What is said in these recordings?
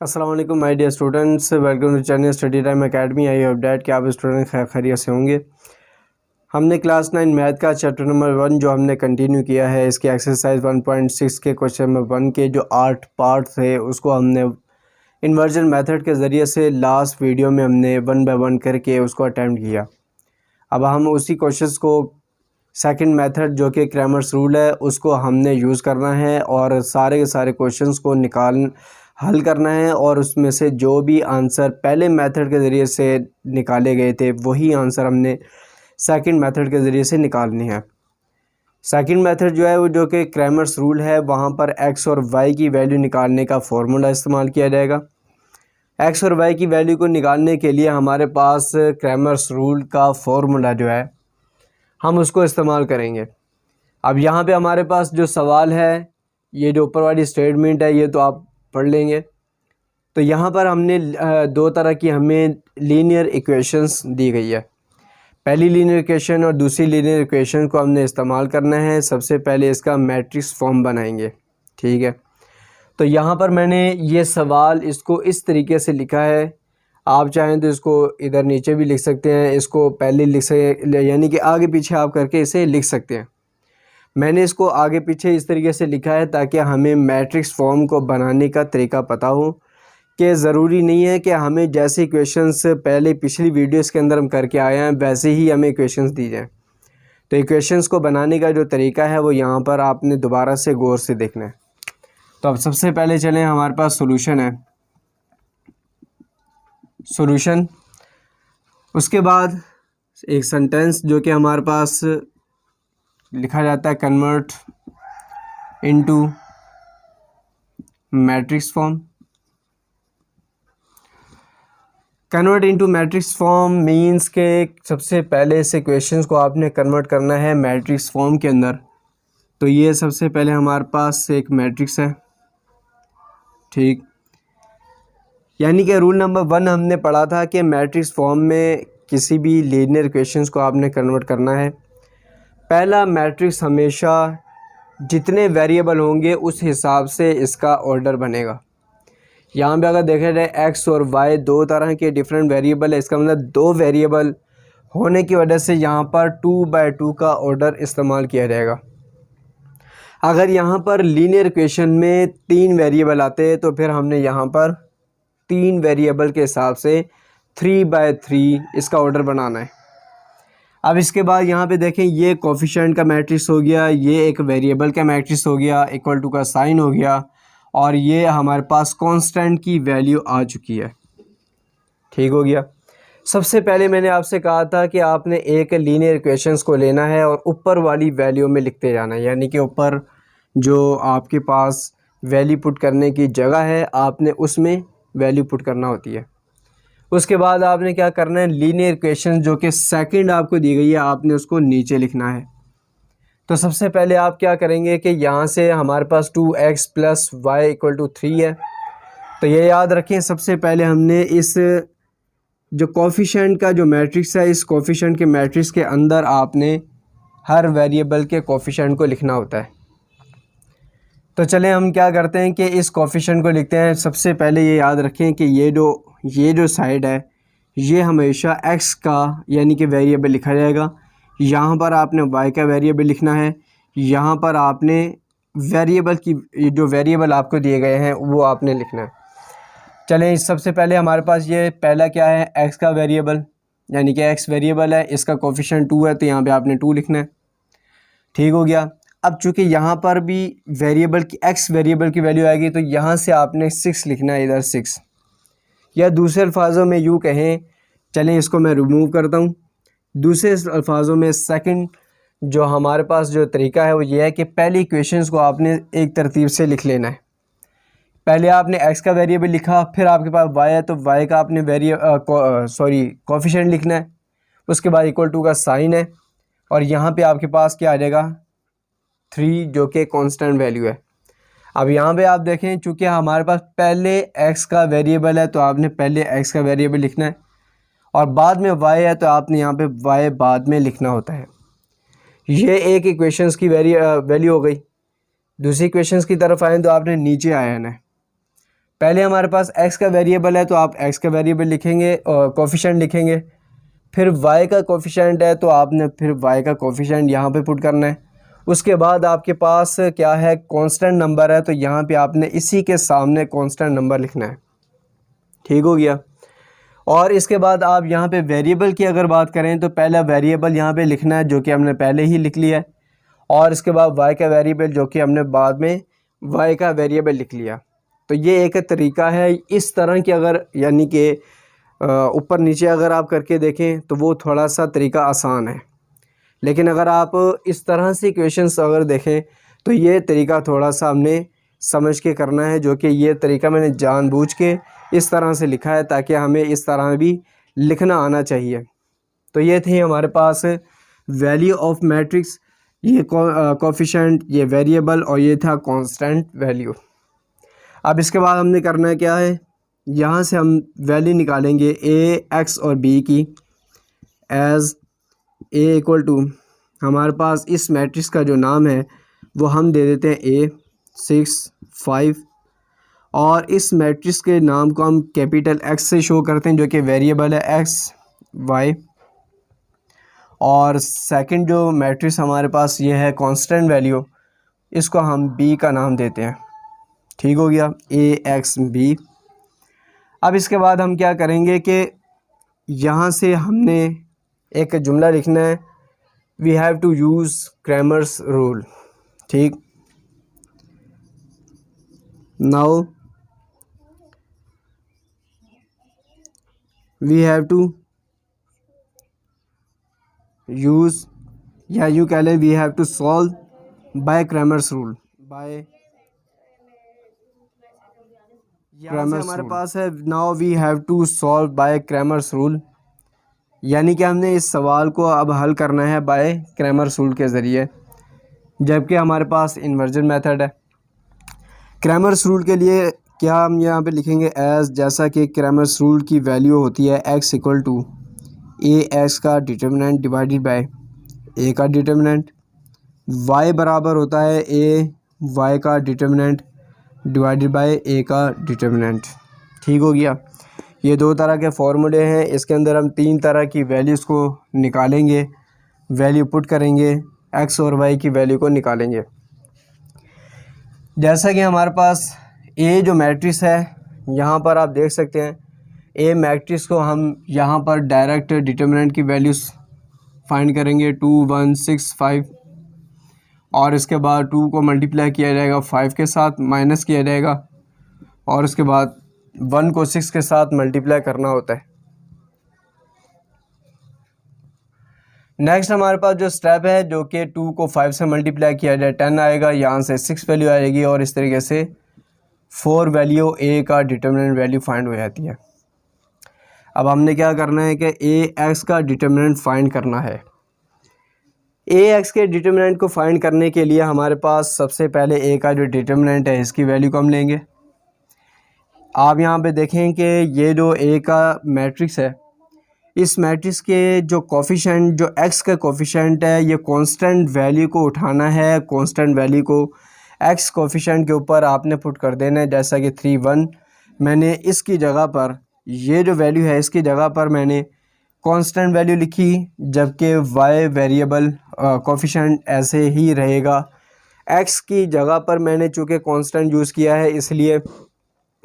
अस्सलाम वालेकुम my dear students, welcome to channel study time academy. I hope that कि आप स्टूडेंट खैरियत से होंगे। हमने क्लास 9 मैथ का चैप्टर नंबर 1 जो हमने कंटिन्यू किया है, इसके एक्सरसाइज 1.6 के क्वेश्चन नंबर 1 के जो 8 पार्ट थे उसको हमने इन्वर्जन मेथड के ज़रिए से लास्ट वीडियो में हमने 1 बाय 1 करके उसको अटैम्प्ट किया। अब हम उसी क्वेश्चंस को सेकंड मेथड जो कि क्रैमर्स रूल है उसको हमने यूज़ करना है और सारे के सारे क्वेश्चंस को हल करना है और उसमें से जो भी आंसर पहले मेथड के ज़रिए से निकाले गए थे वही आंसर हमने सेकंड मेथड के ज़रिए से निकालनी है। सेकंड मेथड जो है वो जो कि क्रैमर्स रूल है, वहाँ पर एक्स और वाई की वैल्यू निकालने का फॉर्मूला इस्तेमाल किया जाएगा। एक्स और वाई की वैल्यू को निकालने के लिए हमारे पास क्रैमर्स रूल का फॉर्मूला जो है हम उसको इस्तेमाल करेंगे। अब यहाँ पे हमारे पास जो सवाल है, ये जो ऊपर वाली स्टेटमेंट है ये तो आप पढ़ लेंगे। तो यहाँ पर हमने दो तरह की हमें लीनियर इक्वेशंस दी गई है। पहली लीनियर इक्वेशन और दूसरी लीनियर इक्वेशन को हमने इस्तेमाल करना है। सबसे पहले इसका मैट्रिक्स फॉर्म बनाएंगे, ठीक है। तो यहाँ पर मैंने ये सवाल इसको इस तरीके से लिखा है, आप चाहें तो इसको इधर नीचे भी लिख सकते हैं, इसको पहले लिख सकते यानी कि आगे पीछे आप करके इसे लिख सकते हैं। मैंने इसको आगे पीछे इस तरीके से लिखा है ताकि हमें मैट्रिक्स फॉर्म को बनाने का तरीका पता हो, कि ज़रूरी नहीं है कि हमें जैसे इक्वेशंस पहले पिछली वीडियोस के अंदर हम करके आए हैं वैसे ही हमें इक्वेशंस दी जाएँ। तो इक्वेशंस को बनाने का जो तरीका है वो यहाँ पर आपने दोबारा से गौर से देखना है। तो अब सबसे पहले चलें, हमारे पास सोल्यूशन है, सोल्यूशन। उसके बाद एक सेंटेंस जो कि हमारे पास लिखा जाता है, convert into matrix form. Convert into matrix form means के सबसे पहले इस इक्वेशंस को आपने कन्वर्ट करना है मैट्रिक्स फॉर्म के अंदर। तो ये सबसे पहले हमारे पास एक मैट्रिक्स है, ठीक। यानी कि रूल नंबर 1 हमने पढ़ा था कि मैट्रिक्स फॉर्म में किसी भी लीनियर इक्वेशंस को आपने कन्वर्ट करना है। पहला मैट्रिक्स हमेशा जितने वेरिएबल होंगे उस हिसाब से इसका ऑर्डर बनेगा। यहाँ पे अगर देखा जाए एक्स और वाई दो तरह के डिफरेंट वेरिएबल है, इसका मतलब दो वेरिएबल होने की वजह से यहाँ पर 2 बाय 2 का ऑर्डर इस्तेमाल किया जाएगा। अगर यहाँ पर लीनियर इक्वेशन में 3 वेरिएबल आते हैं तो फिर हमने यहाँ पर 3 वेरिएबल के हिसाब से 3 बाय 3 इसका ऑर्डर बनाना है। अब इसके बाद यहाँ पे देखें, ये कोफिशिएंट का मैट्रिक्स हो गया, ये एक वेरिएबल का मैट्रिक्स हो गया, इक्वल टू का साइन हो गया, और ये हमारे पास कांस्टेंट की वैल्यू आ चुकी है, ठीक हो गया। सबसे पहले मैंने आपसे कहा था कि आपने एक लीनियर इक्वेशंस को लेना है और ऊपर वाली वैल्यू में लिखते जाना है, यानी कि ऊपर जो आपके पास वैल्यू पुट करने की जगह है आपने उसमें वैल्यू पुट करना होती है। उसके बाद आपने क्या करना है, लीनियर इक्वेशन जो कि सेकंड आपको दी गई है आपने उसको नीचे लिखना है। तो सबसे पहले आप क्या करेंगे कि यहाँ से हमारे पास 2x + y = 3 है। तो ये याद रखें, सबसे पहले हमने इस जो कोफिशिएंट का जो मैट्रिक्स है, इस कोफिशिएंट के मैट्रिक्स के अंदर आपने हर वेरिएबल के कोफिशिएंट को लिखना होता है। तो चलें हम क्या करते हैं कि इस कोफिशिएंट को लिखते हैं। सबसे पहले ये याद रखें कि ये जो साइड है ये हमेशा x का यानी कि वेरिएबल लिखा जाएगा। यहाँ पर आपने y का वेरिएबल लिखना है, यहाँ पर आपने वेरिएबल की जो वेरिएबल आपको दिए गए हैं वो आपने लिखना है। चलें, सबसे पहले हमारे पास ये पहला क्या है, x का वेरिएबल, यानी कि x वेरिएबल है, इसका कोफिशिएंट 2 है तो यहाँ पे आपने 2 लिखना है, ठीक हो गया। अब चूँकि यहाँ पर भी वेरिएबल की x वेरिएबल की वैल्यू आएगी तो यहाँ से आपने 6 लिखना है, इधर 6, या दूसरे अल्फाजों में यूँ कहें, चलें इसको मैं रिमूव करता हूँ। दूसरे अल्फाजों में सेकंड जो हमारे पास जो तरीका है वो ये है कि पहली इक्वेशंस को आपने एक तरतीब से लिख लेना है। पहले आपने x का वेरिएबल लिखा, फिर आपके पास y है तो y का आपने कोफिशिएंट लिखना है, उसके बाद इक्वल टू का साइन है, और यहाँ पे आपके पास क्या आ जाएगा 3 जो कि कांस्टेंट वैल्यू है। अब यहाँ पे आप देखें, चूँकि हमारे पास पहले x का वेरिएबल है तो आपने पहले x का वेरिएबल लिखना है, और बाद में y है तो आपने यहाँ पे y बाद में लिखना होता है। ये एक इक्वेशंस की वैल्यू हो गई। दूसरी इक्वेशंस की तरफ आए तो आपने नीचे आया है। पहले हमारे पास x का वेरिएबल है तो आप x का वेरिएबल लिखेंगे और कोफिशिएंट लिखेंगे। फिर y का कोफिशिएंट है तो आपने फिर y का कोफिशिएंट यहाँ पे पुट करना है। उसके बाद आपके पास क्या है, कांस्टेंट नंबर है, तो यहाँ पे आपने इसी के सामने कांस्टेंट नंबर लिखना है। ठीक हो गया। और इसके बाद आप यहाँ पे वेरिएबल की अगर बात करें तो पहला वेरिएबल यहाँ पे लिखना है जो कि हमने पहले ही लिख लिया है, और इसके बाद y का वेरिएबल जो कि हमने बाद में y का वेरिएबल लिख लिया। तो ये एक तरीका है। इस तरह की अगर यानी कि ऊपर नीचे अगर आप करके देखें तो वो थोड़ा सा तरीका आसान है, लेकिन अगर आप इस तरह से क्वेश्चंस अगर देखें तो ये तरीका थोड़ा सा हमने समझ के करना है, जो कि ये तरीका मैंने जानबूझ के इस तरह से लिखा है ताकि हमें इस तरह भी लिखना आना चाहिए। तो ये थी हमारे पास वैल्यू ऑफ मैट्रिक्स, ये कोफिशिएंट, ये वेरिएबल, और ये था कांस्टेंट वैल्यू। अब इसके बाद हमने करना क्या है, यहाँ से हम वैल्यू निकालेंगे ए, एक्स और बी की। एज ए इक्वल टू हमारे पास इस मैट्रिक्स का जो नाम है वो हम दे देते हैं ए 6 5, और इस मैट्रिक्स के नाम को हम कैपिटल एक्स से शो करते हैं जो कि वेरिएबल है एक्स वाई। और सेकंड जो मैट्रिक्स हमारे पास ये है कांस्टेंट वैल्यू, इसको हम बी का नाम देते हैं। ठीक हो गया, ए एक्स बी। अब इसके बाद हम क्या करेंगे कि यहाँ से हमने एक जुमला लिखना है, we have to use Cramer's rule. ठीक, now we have to use, या यू कह लें we have to solve by Cramer's rule. By Cramer's हमारे पास है, now we have to solve by Cramer's rule, यानी कि हमने इस सवाल को अब हल करना है बाय क्रैमर्स रूल के ज़रिए, जबकि हमारे पास इन्वर्जन मेथड है। क्रैमर्स रूल के लिए क्या हम यहाँ पे लिखेंगे एज, जैसा कि क्रैमर्स रूल की वैल्यू होती है x equal to A x का डिटर्मिनेंट डिवाइडेड बाय ए का डिटर्मिनेंट, y बराबर होता है ए y का डिटर्मिनेंट डिवाइडेड बाय ए का डिटर्मिनेंट। ठीक हो गया। ये दो तरह के फॉर्मूले हैं, इसके अंदर हम तीन तरह की वैल्यूज़ को निकालेंगे, वैल्यू पुट करेंगे, x और y की वैल्यू को निकालेंगे। जैसा कि हमारे पास ए जो मैट्रिक्स है यहाँ पर आप देख सकते हैं, ए मैट्रिक्स को हम यहाँ पर डायरेक्ट डिटर्मिनेंट की वैल्यूज़ फाइंड करेंगे 2 1 6 5, और इसके बाद 2 को मल्टीप्लाई किया जाएगा 5 के साथ, माइनस किया जाएगा, और उसके बाद 1 को 6 के साथ मल्टीप्लाई करना होता है। नेक्स्ट हमारे पास जो स्टेप है जो कि 2 को 5 से मल्टीप्लाई किया जाए 10 आएगा, यहाँ से 6 वैल्यू आएगी, और इस तरीके से 4 वैल्यू ए का डिटर्मिनेंट वैल्यू फाइंड हो जाती है। अब हमने क्या करना है कि ए एक्स का डिटर्मिनेंट फाइंड करना है। ए एक्स के डिटर्मिनेंट को फाइंड करने के लिए हमारे पास सबसे पहले ए का जो डिटर्मिनेंट है इसकी वैल्यू को हम लेंगे। आप यहाँ पे देखें कि ये जो ए का मैट्रिक्स है, इस मैट्रिक्स के जो कोफिशिएंट, जो एक्स का कोफिशिएंट है, ये कांस्टेंट वैल्यू को उठाना है, कांस्टेंट वैल्यू को एक्स कोफिशिएंट के ऊपर आपने पुट कर देना है। जैसा कि 3 1 मैंने इसकी जगह पर, ये जो वैल्यू है इसकी जगह पर मैंने कांस्टेंट वैल्यू लिखी, जबकि वाई वेरिएबल कोफिशिएंट ऐसे ही रहेगा। एक्स की जगह पर मैंने चूँकि कांस्टेंट यूज़ किया है, इसलिए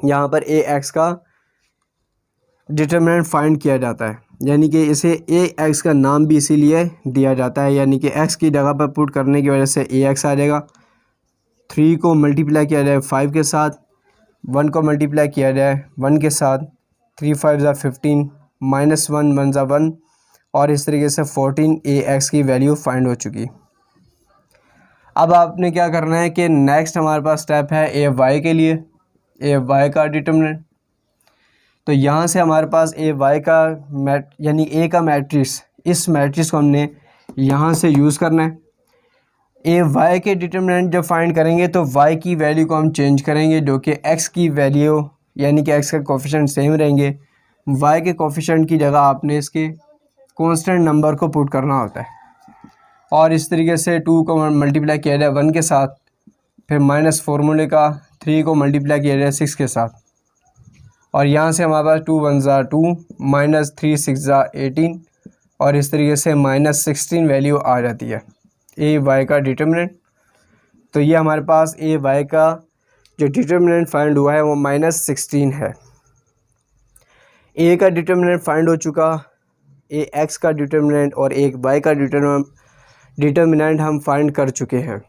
यहाँ पर ए एक्स का डिटर्मिनेंट फाइंड किया जाता है, यानी कि इसे ए एक्स का नाम भी इसीलिए दिया जाता है, यानी कि एक्स की जगह पर पुट करने की वजह से ए एक्स आ जाएगा। 3 को मल्टीप्लाई किया जाए 5 के साथ, 1 को मल्टीप्लाई किया जाए 1 के साथ, 3 5 ज़ा 15, -1 1 ज़ा 1, और इस तरीके से 14 ए एक्स की वैल्यू फाइंड हो चुकी। अब आपने क्या करना है कि नेक्स्ट हमारे पास स्टेप है ए वाई के लिए, ए वाई का डिटर्मिनेंट। तो यहाँ से हमारे पास ए वाई का यानी ए का मैट्रिक्स, इस मैट्रिक्स को हमने यहाँ से यूज़ करना है। ए वाई के डिटर्मिनेंट जब फाइंड करेंगे तो वाई की वैल्यू को हम चेंज करेंगे, जो कि एक्स की वैल्यू यानी कि एक्स का कोफिशिएंट सेम रहेंगे। वाई के कोफिशिएंट की जगह आपने इसके कांस्टेंट नंबर को पुट करना होता है, और इस तरीके से 2 को मल्टीप्लाई किया जाए 1 के साथ, फिर माइनस फार्मूले का 3 को मल्टीप्लाई किया जाए 6 के साथ, और यहाँ से हमारे पास 2 1 ज़ा 2 माइनस 3 6 ज़ा 18 और इस तरीके से -16 वैल्यू आ जाती है ए वाई का डिटर्मिनेंट। तो ये हमारे पास ए वाई का जो डिटर्मिनेंट फाइंड हुआ है वो -16 है। ए का डिटर्मिनेंट फाइंड हो चुका, ए एक्स का डिटर्मिनेंट और एक वाई का डिटर्मिनेंट हम फाइंड कर चुके हैं।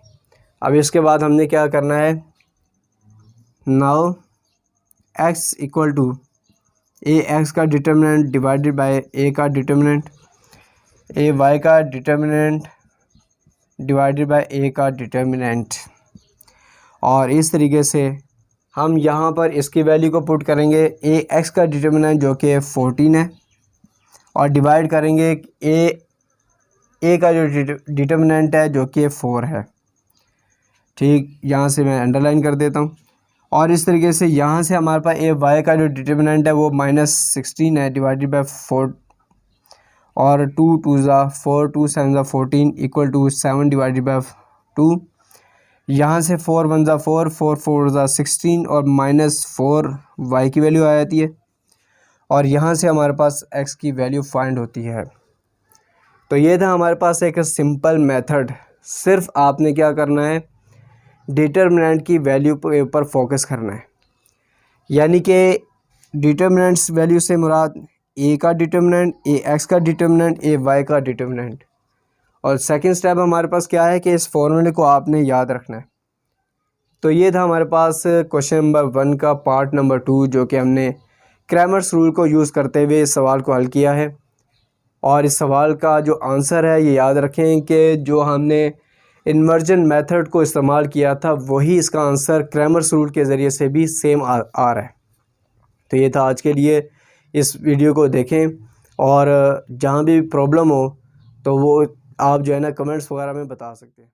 अब इसके बाद हमने क्या करना है, now x equal to A x का डिटर्मिनेंट डिवाइडेड बाय ए का डिटर्मिनेंट, ए वाई का डिटर्मिनेंट डिवाइडेड बाय ए का डिटर्मिनेंट। और इस तरीके से हम यहाँ पर इसकी वैल्यू को पुट करेंगे, ए एक्स का डिटर्मिनेंट जो कि 14 है और डिवाइड करेंगे ए का जो डिटर्मिनेंट है जो कि 4 है। ठीक, यहाँ से मैं अंडरलाइन कर देता हूँ। और इस तरीके से यहाँ से हमारे पास ए वाई का जो डिटर्मिनेंट है वो -16 है डिवाइडेड बाय 4 और 2 2 ज़ा 4 2 7 ज़ा 14 इक्वल टू 7 डिवाइडेड बाय 2। यहाँ से 4 1 ज़ा 4 4 4 ज़ा 16 और -4 वाई की वैल्यू आ जाती है और यहाँ से हमारे पास एक्स की वैल्यू फाइंड होती है। तो ये था हमारे पास एक सिंपल मेथड। सिर्फ आपने क्या करना है, डिटर्मिनेंट की वैल्यू के ऊपर फोकस करना है, यानी कि डिटर्मिनेंट्स वैल्यू से मुराद ए का डिटर्मिनेंट, ए एक्स का डिटर्मिनेंट, ए वाई का डिटर्मिनेंट। और सेकंड स्टेप हमारे पास क्या है कि इस फॉर्मूले को आपने याद रखना है। तो ये था हमारे पास क्वेश्चन नंबर 1 का पार्ट नंबर 2 जो कि हमने क्रैमर्स रूल को यूज़ करते हुए इस सवाल को हल किया है। और इस सवाल का जो आंसर है ये याद रखें कि जो हमने इन्वर्जन मेथड को इस्तेमाल किया था वही इसका आंसर क्रैमर्स रूल के ज़रिए से भी सेम आ रहा है। तो ये था आज के लिए, इस वीडियो को देखें और जहाँ भी प्रॉब्लम हो तो वो आप जो है ना कमेंट्स वगैरह में बता सकते हैं।